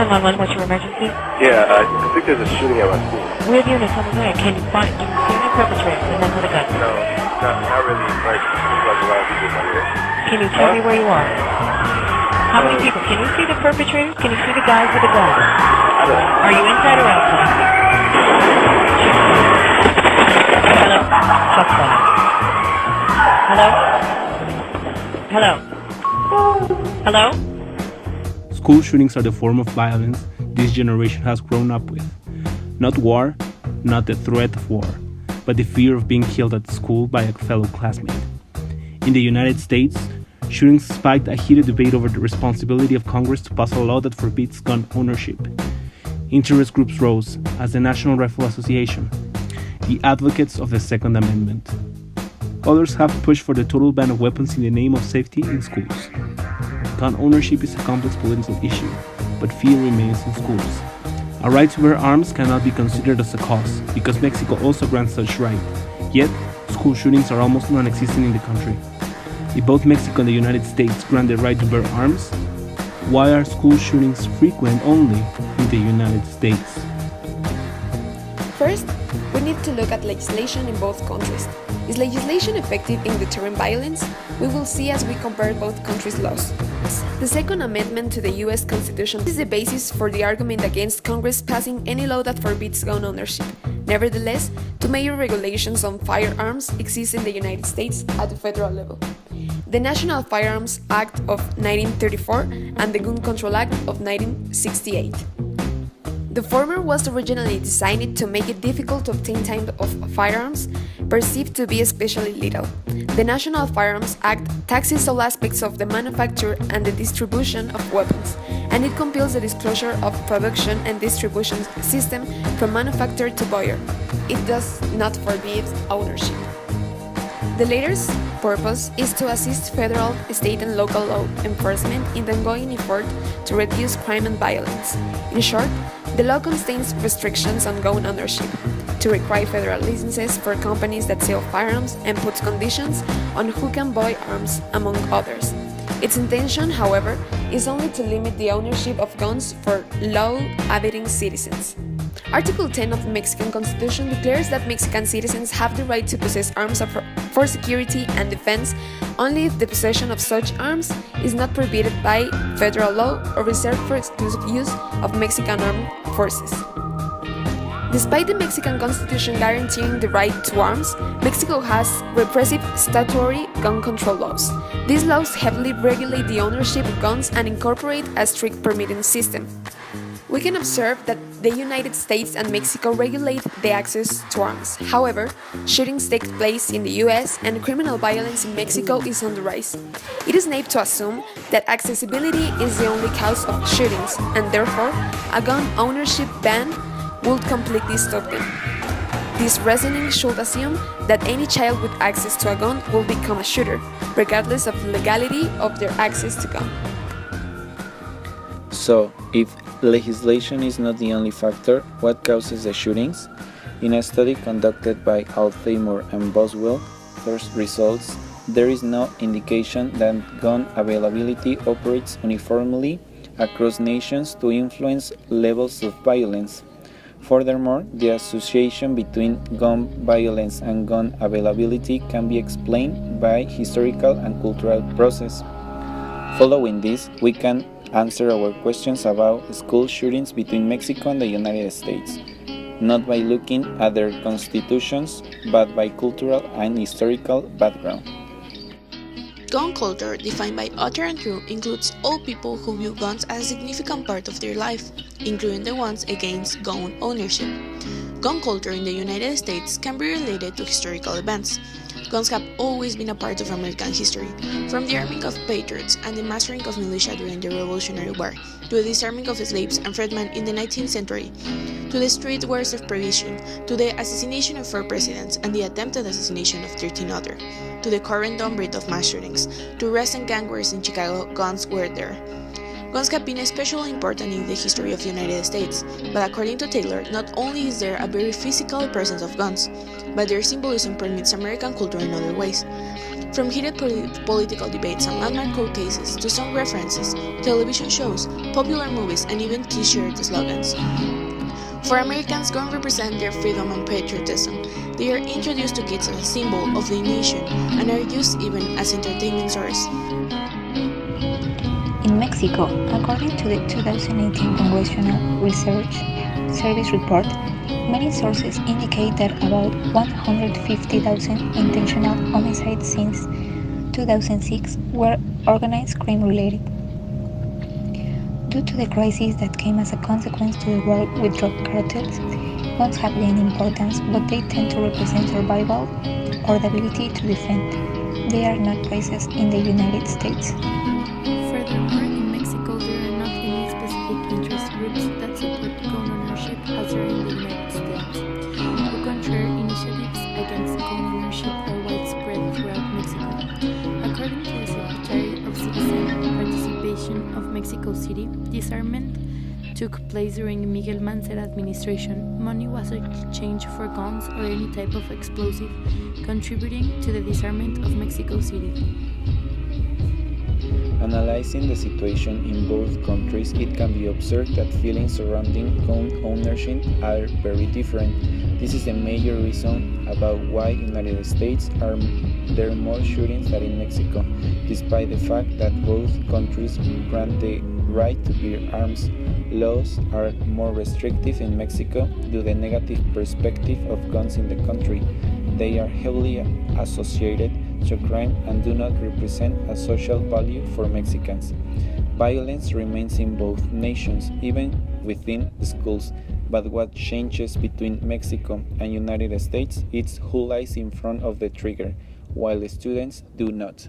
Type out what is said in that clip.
911, what's your emergency? Yeah, I think there's a shooting at my school. We're the unit, tell me where. Can you see any perpetrators and then with a gun? No, not really. Like, seems like a lot of people in my area. Can you tell me where you are? How many people? Can you see the perpetrators? Can you see the guys with the gun? Are you inside or outside? Hello? Shots fired. Hello? Hello? Hello? School shootings are the form of violence this generation has grown up with. Not war, not the threat of war, but the fear of being killed at school by a fellow classmate. In the United States, shootings spiked a heated debate over the responsibility of Congress to pass a law that forbids gun ownership. Interest groups rose, as the National Rifle Association, the advocates of the Second Amendment. Others have pushed for the total ban of weapons in the name of safety in schools. Gun ownership is a complex political issue, but fear remains in schools. A right to bear arms cannot be considered as a cause, because Mexico also grants such right. Yet, school shootings are almost non-existent in the country. If both Mexico and the United States grant the right to bear arms, why are school shootings frequent only in the United States? First, we need to look at legislation in both countries. Is legislation effective in deterring violence? We will see as we compare both countries' laws. The Second Amendment to the US Constitution is the basis for the argument against Congress passing any law that forbids gun ownership. Nevertheless, two major regulations on firearms exist in the United States at the federal level: the National Firearms Act of 1934 and the Gun Control Act of 1968. The former was originally designed to make it difficult to obtain types of firearms perceived to be especially lethal. The National Firearms Act taxes all aspects of the manufacture and the distribution of weapons, and it compels the disclosure of production and distribution system from manufacturer to buyer. It does not forbid ownership. The latter's purpose is to assist federal, state, and local law enforcement in the ongoing effort to reduce crime and violence. In short, the law contains restrictions on gun ownership, to require federal licenses for companies that sell firearms, and puts conditions on who can buy arms, among others. Its intention, however, is only to limit the ownership of guns for law-abiding citizens. Article 10 of the Mexican Constitution declares that Mexican citizens have the right to possess arms for security and defense only if the possession of such arms is not prohibited by federal law or reserved for exclusive use of Mexican armed forces. Despite the Mexican Constitution guaranteeing the right to arms, Mexico has repressive statutory gun control laws. These laws heavily regulate the ownership of guns and incorporate a strict permitting system. We can observe that the United States and Mexico regulate the access to arms. However, shootings take place in the US and criminal violence in Mexico is on the rise. It is naive to assume that accessibility is the only cause of shootings, and therefore, a gun ownership ban would completely stop them. This reasoning should assume that any child with access to a gun will become a shooter, regardless of the legality of their access to gun. So, if legislation is not the only factor, what causes the shootings? In a study conducted by Altheimer and Boswell, first results, there is no indication that gun availability operates uniformly across nations to influence levels of violence. Furthermore, the association between gun violence and gun availability can be explained by historical and cultural process. Following this, we can answer our questions about school shootings between Mexico and the United States, not by looking at their constitutions, but by cultural and historical background. Gun culture, defined by Otter and Crew, includes all people who view guns as a significant part of their life, including the ones against gun ownership. Gun culture in the United States can be related to historical events. Guns have always been a part of American history, from the arming of patriots and the mastering of militia during the Revolutionary War, to the disarming of slaves and freedmen in the 19th century, to the street wars of Prohibition, to the assassination of 4 presidents and the attempted assassination of 13 others, to the current downgrade of mass shootings, to recent gang wars in Chicago. Guns were there. Guns have been especially important in the history of the United States, but according to Taylor, not only is there a very physical presence of guns, but their symbolism permeates American culture in other ways. From heated political debates and landmark court cases to song references, television shows, popular movies, and even t-shirt slogans. For Americans, guns represent their freedom and patriotism. They are introduced to kids as a symbol of the nation and are used even as entertainment source. In Mexico, according to the 2018 Congressional Research Service report, many sources indicate that about 150,000 intentional homicides since 2006 were organized crime related. Due to the crisis that came as a consequence to the war with drug cartels, guns have gained importance, but they tend to represent survival or the ability to defend. They are not prizes in the United States. Furthermore, in Mexico there are not any specific interest groups that support gun ownership as there are in the United States. Au contraire, initiatives against gun ownership are widespread throughout Mexico. According to the Secretary of Citizen Participation of Mexico City, disarmament took place during Miguel Mancera administration. Money was exchanged for guns or any type of explosive, contributing to the disarmament of Mexico City. Analyzing the situation in both countries, it can be observed that feelings surrounding gun ownership are very different. This is the major reason about why in the United States there are more shootings than in Mexico, despite the fact that both countries grant the right to bear arms. Laws are more restrictive in Mexico due to the negative perspective of guns in the country. They are heavily associated to crime and do not represent a social value for Mexicans. Violence remains in both nations, even within schools, but what changes between Mexico and United States is who lies in front of the trigger, while the students do not.